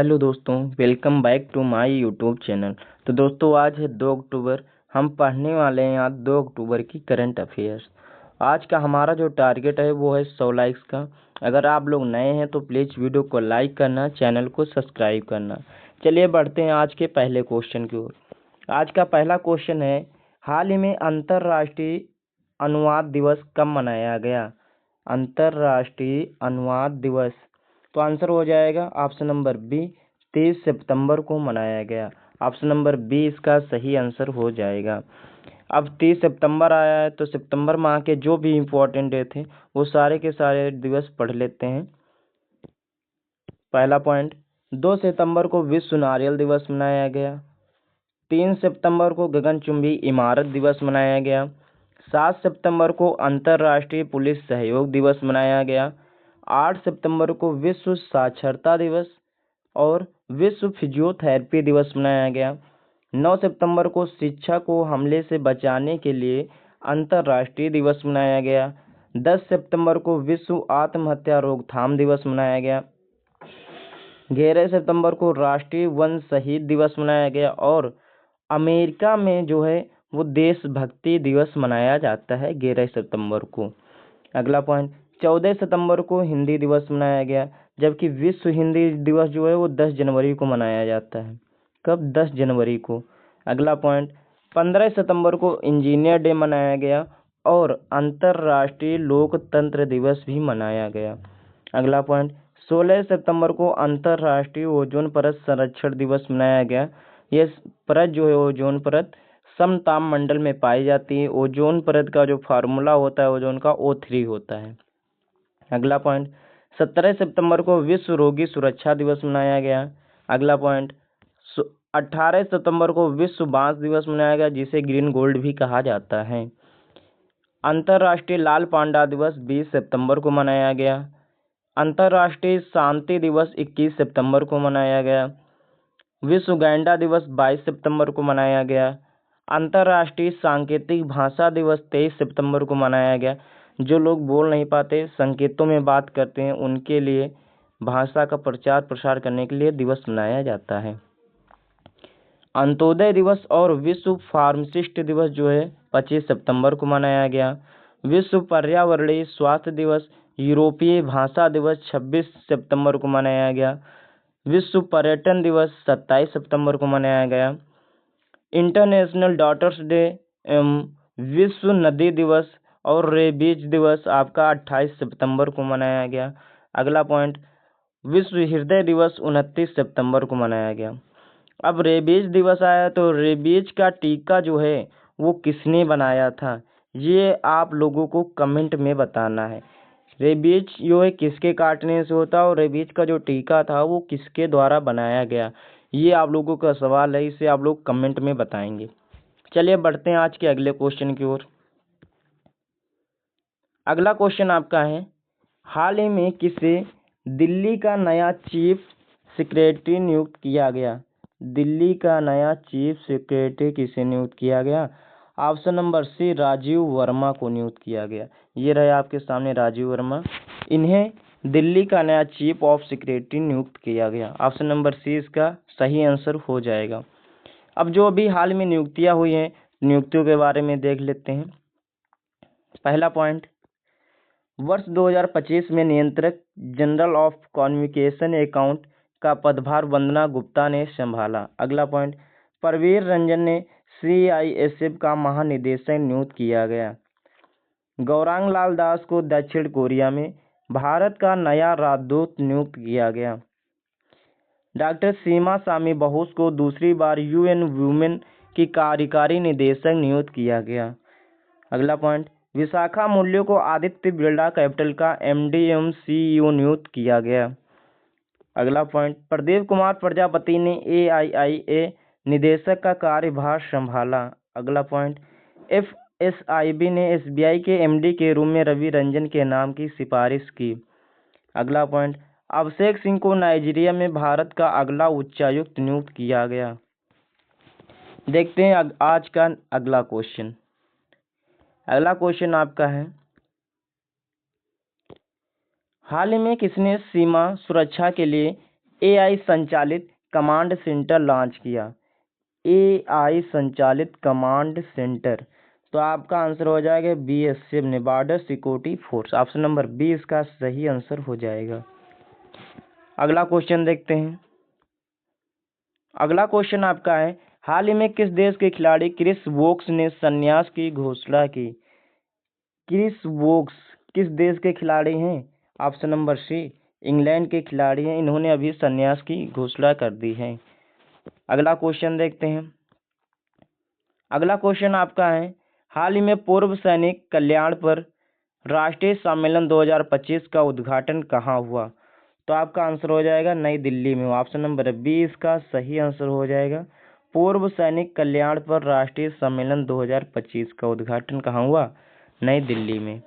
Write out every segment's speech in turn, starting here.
Hello दोस्तों, welcome back to my YouTube channel. तो दोस्तों आज है 2 अक्टूबर। हम पढ़ने वाले हैं आज 2 अक्टूबर की करंट अफेयर्स। आज का हमारा जो टारगेट है वो है 100 लाइक्स का। अगर आप लोग नए हैं तो प्लीज़ वीडियो को लाइक करना, चैनल को सब्सक्राइब करना। चलिए बढ़ते हैं आज के पहले क्वेश्चन की ओर। आज का पहला क्वेश्चन है, हाल ही में अंतर्राष्ट्रीय अनुवाद दिवस कब मनाया गया? अंतर्राष्ट्रीय अनुवाद दिवस, तो आंसर हो जाएगा ऑप्शन नंबर बी, 23 सितंबर को मनाया गया। ऑप्शन नंबर बी इसका सही आंसर हो जाएगा। अब 30 सितंबर आया है तो सितंबर माह के जो भी इम्पोर्टेंट डे थे वो सारे के सारे दिवस पढ़ लेते हैं। पहला पॉइंट, 2 सितंबर को विश्व नारियल दिवस मनाया गया। 3 सितंबर को गगनचुंबी इमारत दिवस मनाया गया। 7 सितंबर को अंतर्राष्ट्रीय पुलिस सहयोग दिवस मनाया गया। 8 सितंबर को विश्व साक्षरता दिवस और विश्व फिजियोथेरेपी दिवस मनाया गया। 9 सितंबर को शिक्षा को हमले से बचाने के लिए अंतर्राष्ट्रीय दिवस मनाया गया। 10 सितंबर को विश्व आत्महत्या रोकथाम दिवस मनाया गया। 11 सितंबर को राष्ट्रीय वन शहीद दिवस मनाया गया और अमेरिका में जो है वो देशभक्ति दिवस मनाया जाता है 11 सितंबर को। अगला पॉइंट, 14 सितंबर को हिंदी दिवस मनाया गया, जबकि विश्व हिंदी दिवस जो है वो 10 जनवरी को मनाया जाता है। कब? 10 जनवरी को। अगला पॉइंट, 15 सितंबर को इंजीनियर डे मनाया गया और अंतर्राष्ट्रीय लोकतंत्र दिवस भी मनाया गया। अगला पॉइंट, 16 सितंबर को अंतर्राष्ट्रीय ओजोन परत संरक्षण दिवस मनाया गया। यह परत जो है ओजोन परत समताप मंडल में पाई जाती है। ओजोन परत का जो फार्मूला होता है ओजोन का O3 होता है। अगला पॉइंट, 17 सितंबर को विश्व रोगी सुरक्षा दिवस मनाया गया। अगला पॉइंट, 18 सितंबर को विश्व बांस दिवस मनाया गया, जिसे ग्रीन गोल्ड भी कहा जाता है। अंतर्राष्ट्रीय लाल पांडा दिवस 20 सितंबर को मनाया गया। अंतर्राष्ट्रीय शांति दिवस 21 सितंबर को मनाया गया। विश्व गैंडा दिवस 22 सितंबर को मनाया गया। अंतर्राष्ट्रीय सांकेतिक भाषा दिवस 23 सितंबर को मनाया गया। जो लोग बोल नहीं पाते, संकेतों में बात करते हैं, उनके लिए भाषा का प्रचार प्रसार करने के लिए दिवस मनाया जाता है। अंत्योदय दिवस और विश्व फार्मासिस्ट दिवस जो है 25 सितंबर को मनाया गया। विश्व पर्यावरणीय स्वास्थ्य दिवस, यूरोपीय भाषा दिवस 26 सितंबर को मनाया गया। विश्व पर्यटन दिवस 27 सितंबर को मनाया गया। इंटरनेशनल डॉटर्स डे एवं विश्व नदी दिवस और रेबीज दिवस आपका 28 सितंबर को मनाया गया। अगला पॉइंट, विश्व हृदय दिवस 29 सितंबर को मनाया गया। अब रेबीज दिवस आया तो रेबीज का टीका जो है वो किसने बनाया था, ये आप लोगों को कमेंट में बताना है। रेबीज जो है किसके काटने से होता है और रेबीज का जो टीका था वो किसके द्वारा बनाया गया, ये आप लोगों का सवाल है, इसे आप लोग कमेंट में बताएंगे। चलिए बढ़ते हैं आज के अगले क्वेश्चन की ओर। अगला क्वेश्चन आपका है, हाल ही में किसे दिल्ली का नया चीफ सेक्रेटरी नियुक्त किया गया? दिल्ली का नया चीफ सेक्रेटरी किसे नियुक्त किया गया? Option number C, Rajiv Verma को नियुक्त किया गया। ये रहे आपके सामने राजीव वर्मा, इन्हें दिल्ली का नया चीफ ऑफ सेक्रेटरी नियुक्त किया गया। ऑप्शन नंबर सी इसका सही आंसर हो जाएगा। अब जो अभी हाल में नियुक्तियां हुई हैं, नियुक्तियों के बारे में देख लेते हैं। पहला पॉइंट, वर्ष 2025 में नियंत्रक जनरल ऑफ कम्युनिकेशन अकाउंट का पदभार वंदना गुप्ता ने संभाला। अगला पॉइंट, परवीर रंजन ने CISF का महानिदेशक नियुक्त किया गया। गौरांग लाल दास को दक्षिण कोरिया में भारत का नया राजदूत नियुक्त किया गया। डॉक्टर सीमा स्वामी बोस को दूसरी बार UN वुमेन की कार्यकारी निदेशक नियुक्त किया गया। अगला पॉइंट, विशाखा मूल्य को आदित्य बिरला कैपिटल का MD एवं CEO नियुक्त किया गया। अगला पॉइंट, प्रदीप कुमार प्रजापति ने AIIA निदेशक का कार्यभार संभाला। अगला पॉइंट, FSIB ने SBI के MD के रूप में रवि रंजन के नाम की सिफारिश की। अगला पॉइंट, अभिषेक सिंह को नाइजीरिया में भारत का अगला उच्चायुक्त नियुक्त किया गया। देखते हैं आज का अगला क्वेश्चन। अगला क्वेश्चन आपका है, हाल ही में किसने सीमा सुरक्षा के लिए AI संचालित कमांड सेंटर लॉन्च किया? AI संचालित कमांड सेंटर, तो आपका आंसर हो जाएगा BSF ने, border security force. Option number B इसका सही आंसर हो जाएगा। अगला क्वेश्चन देखते हैं। अगला क्वेश्चन आपका है, हाल ही में किस देश के खिलाड़ी क्रिस वोक्स ने संन्यास की घोषणा की? क्रिस वोक्स किस देश के खिलाड़ी हैं? ऑप्शन नंबर सी, इंग्लैंड के खिलाड़ी हैं। इन्होंने अभी संन्यास की घोषणा कर दी है। अगला क्वेश्चन देखते हैं। अगला क्वेश्चन आपका है, हाल ही में पूर्व सैनिक कल्याण पर राष्ट्रीय सम्मेलन 2025 का उद्घाटन कहाँ हुआ? तो आपका आंसर हो जाएगा नई दिल्ली में। ऑप्शन नंबर बी इसका सही आंसर हो जाएगा। पूर्व सैनिक कल्याण पर राष्ट्रीय सम्मेलन 2025 का उद्घाटन कहाँ हुआ? नई दिल्ली में।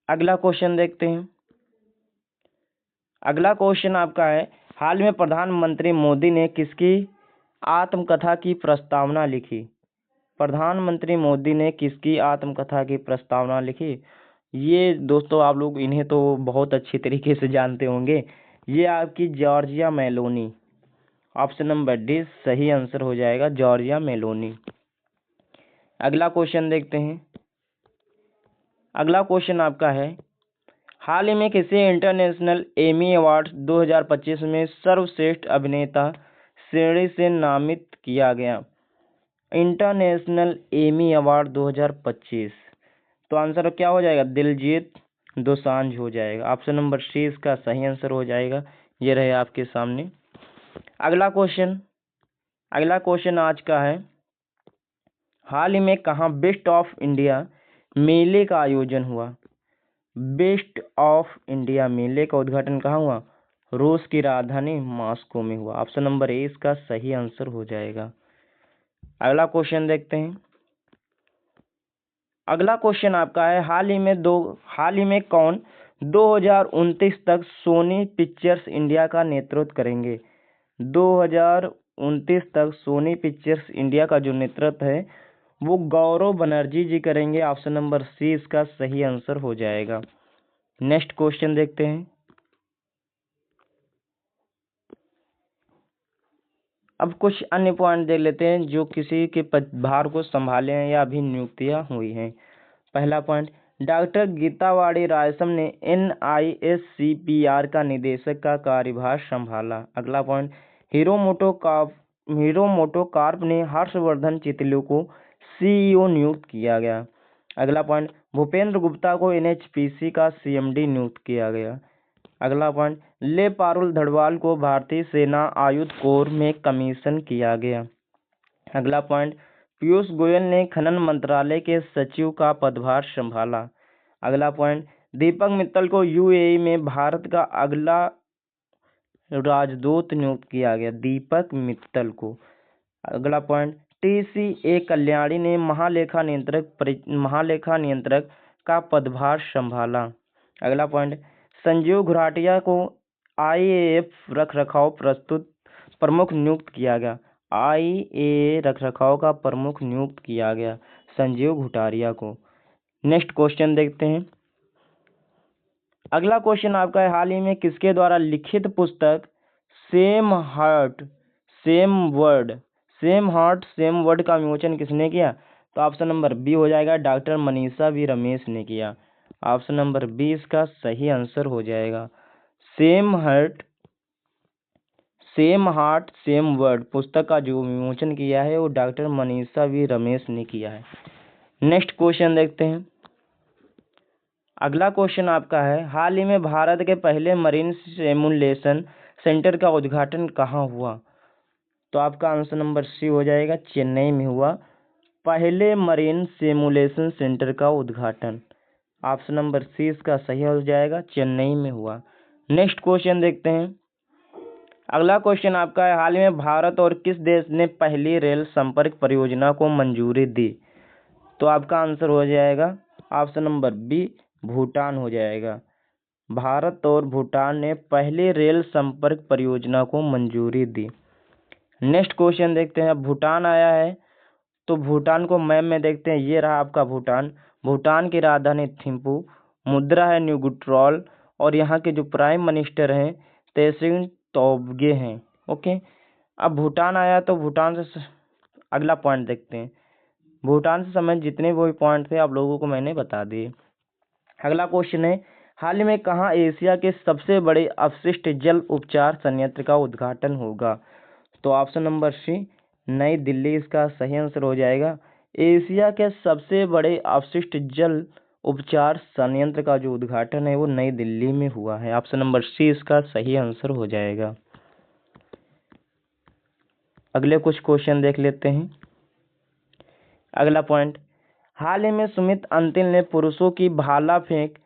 अगला क्वेश्चन देखते हैं। अगला क्वेश्चन आपका है, हाल में प्रधानमंत्री मोदी ने किसकी आत्मकथा की प्रस्तावना लिखी? प्रधानमंत्री मोदी ने किसकी आत्मकथा की प्रस्तावना लिखी? ये दोस्तों आप लोग इन्हें तो बहुत अच्छी तरीके से जानते होंगे। ये आपकी Giorgia Meloni. Option number D सही आंसर हो जाएगा, जॉर्जिया मेलोनी। अगला क्वेश्चन देखते हैं। अगला क्वेश्चन आपका है, हाल ही में किसे इंटरनेशनल एमी अवार्ड 2025 में सर्वश्रेष्ठ अभिनेता श्रेणी से नामित किया गया? इंटरनेशनल एमी अवार्ड 2025, तो आंसर क्या हो जाएगा? दिलजीत दोसांझ हो जाएगा। ऑप्शन नंबर सी इसका सही आंसर हो जाएगा। ये रहे आपके सामने। अगला क्वेश्चन आज का है, हाल ही में कहाँ बेस्ट ऑफ इंडिया मेले का आयोजन हुआ? बेस्ट ऑफ इंडिया मेले का उद्घाटन कहाँ हुआ? रूस की राजधानी मॉस्को में हुआ। ऑप्शन नंबर ए इसका सही आंसर हो जाएगा। अगला क्वेश्चन देखते हैं। अगला क्वेश्चन आपका है, हाल ही में कौन 2029 तक सोनी पिक्चर्स इंडिया का नेतृत्व करेंगे? 2029 तक सोनी पिक्चर्स इंडिया का जो नेतृत्व है वो गौरव बनर्जी जी करेंगे। ऑप्शन नंबर सी इसका सही आंसर हो जाएगा। नेक्स्ट क्वेश्चन देखते हैं। अब कुछ अन्य पॉइंट देख लेते हैं जो किसी के पदभार को संभाले हैं या अभी नियुक्तियां हुई हैं। पहला पॉइंट, डॉक्टर गीतावाड़ी रायसम ने NISCPR का निदेशक का कार्यभार संभाला। अगला पॉइंट, हीरो मोटोकॉर्प ने हर्षवर्धन चितलू को CEO नियुक्त किया गया। अगला पॉइंट, भूपेंद्र गुप्ता को NHPC का CMD नियुक्त किया गया। अगला पॉइंट, ले पारुल धड़वाल को भारतीय सेना आयुध कोर में कमीशन किया गया। अगला पॉइंट, पीयूष गोयल ने खनन मंत्रालय के सचिव का पदभार संभाला। अगला पॉइंट, दीपक मित्तल को UAE में भारत का अगला राजदूत नियुक्त किया गया। दीपक मित्तल को। अगला पॉइंट, TCA कल्याणी ने महालेखा नियंत्रक का पदभार संभाला। अगला पॉइंट, संजीव घुराटिया को IAF रखरखाव प्रमुख नियुक्त किया गया। IAA रखरखाव का प्रमुख नियुक्त किया गया संजीव घुराटिया को। नेक्स्ट क्वेश्चन देखते हैं। अगला क्वेश्चन आपका है, हाल ही में किसके द्वारा लिखित पुस्तक सेम हार्ट सेम वर्ड का विमोचन किसने किया? तो ऑप्शन नंबर बी हो जाएगा, डॉक्टर मनीषा वी रमेश ने किया। ऑप्शन नंबर बी इसका सही आंसर हो जाएगा। सेम हार्ट सेम वर्ड पुस्तक का जो विमोचन किया है वो डॉक्टर मनीषा वी रमेश ने किया है। नेक्स्ट क्वेश्चन देखते हैं। अगला क्वेश्चन आपका है, हाल ही में भारत के पहले मरीन सिमुलेशन सेंटर का उद्घाटन कहाँ हुआ? तो आपका आंसर नंबर सी हो जाएगा, चेन्नई में हुआ पहले मरीन सिमुलेशन सेंटर का उद्घाटन। ऑप्शन नंबर सी इसका सही हो जाएगा, चेन्नई में हुआ। नेक्स्ट क्वेश्चन देखते हैं। अगला क्वेश्चन आपका है, हाल ही में भारत और किस देश ने पहली रेल संपर्क परियोजना को मंजूरी दी? तो आपका आंसर हो जाएगा ऑप्शन नंबर बी, भूटान हो जाएगा। भारत और भूटान ने पहली रेल संपर्क परियोजना को मंजूरी दी। नेक्स्ट क्वेश्चन देखते हैं। भूटान आया है तो भूटान को मैप में देखते हैं। ये रहा आपका भूटान। भूटान की राजधानी थिम्पू, मुद्रा है न्यूगुट्रॉल और यहाँ के जो प्राइम मिनिस्टर हैं तेसिंग तौबगे हैं। ओके, अब भूटान आया तो भूटान से अगला पॉइंट देखते हैं। भूटान से संबंधित जितने भी पॉइंट थे आप लोगों को मैंने बता दिए। अगला क्वेश्चन है, हाल ही में कहाँ एशिया के सबसे बड़े अपशिष्ट जल उपचार संयंत्र का उद्घाटन होगा? तो ऑप्शन नंबर सी नई दिल्ली इसका सही आंसर हो जाएगा। एशिया के सबसे बड़े अपशिष्ट जल उपचार संयंत्र का जो उद्घाटन है वो नई दिल्ली में हुआ है। ऑप्शन नंबर सी इसका सही आंसर हो जाएगा। अगले कुछ क्वेश्चन देख लेते हैं। अगला पॉइंट, हाल ही में सुमित अंतिल ने पुरुषों की भाला फेंक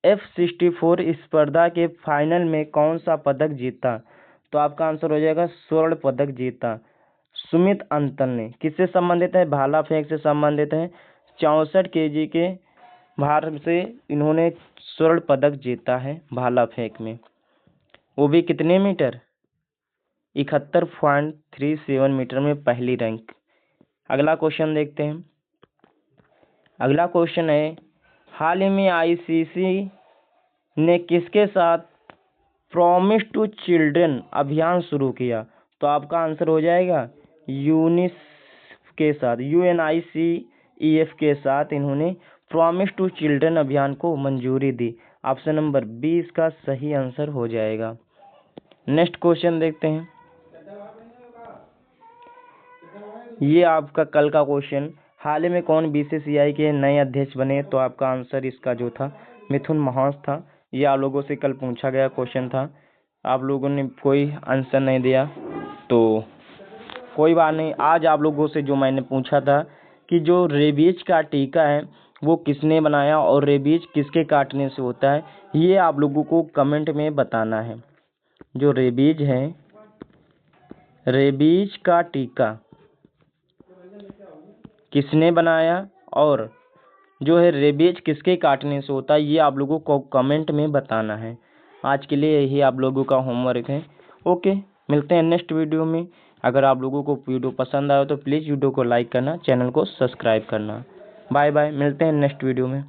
F64 स्पर्धा के फाइनल में कौन सा पदक जीता? तो आपका आंसर हो जाएगा स्वर्ण पदक जीता। सुमित अंतल ने किससे संबंधित है? भाला फेंक से संबंधित है। 64 kg के भार से इन्होंने स्वर्ण पदक जीता है भाला फेंक में, वो भी कितने मीटर? 71.37 मीटर में पहली रैंक। अगला क्वेश्चन देखते हैं। अगला क्वेश्चन है, हाल ही में ICC ने किसके साथ प्रॉमिस टू चिल्ड्रन अभियान शुरू किया? तो आपका आंसर हो जाएगा यूनिसेफ के साथ, UNICEF के साथ इन्होंने प्रॉमिस टू चिल्ड्रन अभियान को मंजूरी दी। ऑप्शन नंबर बी इसका सही आंसर हो जाएगा। नेक्स्ट क्वेश्चन देखते हैं। ये आपका कल का क्वेश्चन, हाल ही में कौन BCCI के नए अध्यक्ष बने? तो आपका आंसर इसका जो था मिथुन महास था। ये आप लोगों से कल पूछा गया क्वेश्चन था, आप लोगों ने कोई आंसर नहीं दिया, तो कोई बात नहीं। आज आप लोगों से जो मैंने पूछा था कि जो रेबीज का टीका है वो किसने बनाया और रेबीज किसके काटने से होता है, ये आप लोगों को कमेंट में बताना है। जो रेबीज है, रेबीज का टीका किसने बनाया और जो है रेबीज किसके काटने से होता है, ये आप लोगों को कमेंट में बताना है। आज के लिए यही आप लोगों का होमवर्क है। ओके, मिलते हैं नेक्स्ट वीडियो में। अगर आप लोगों को वीडियो पसंद आया तो प्लीज़ वीडियो को लाइक करना, चैनल को सब्सक्राइब करना। बाय बाय, मिलते हैं नेक्स्ट वीडियो में।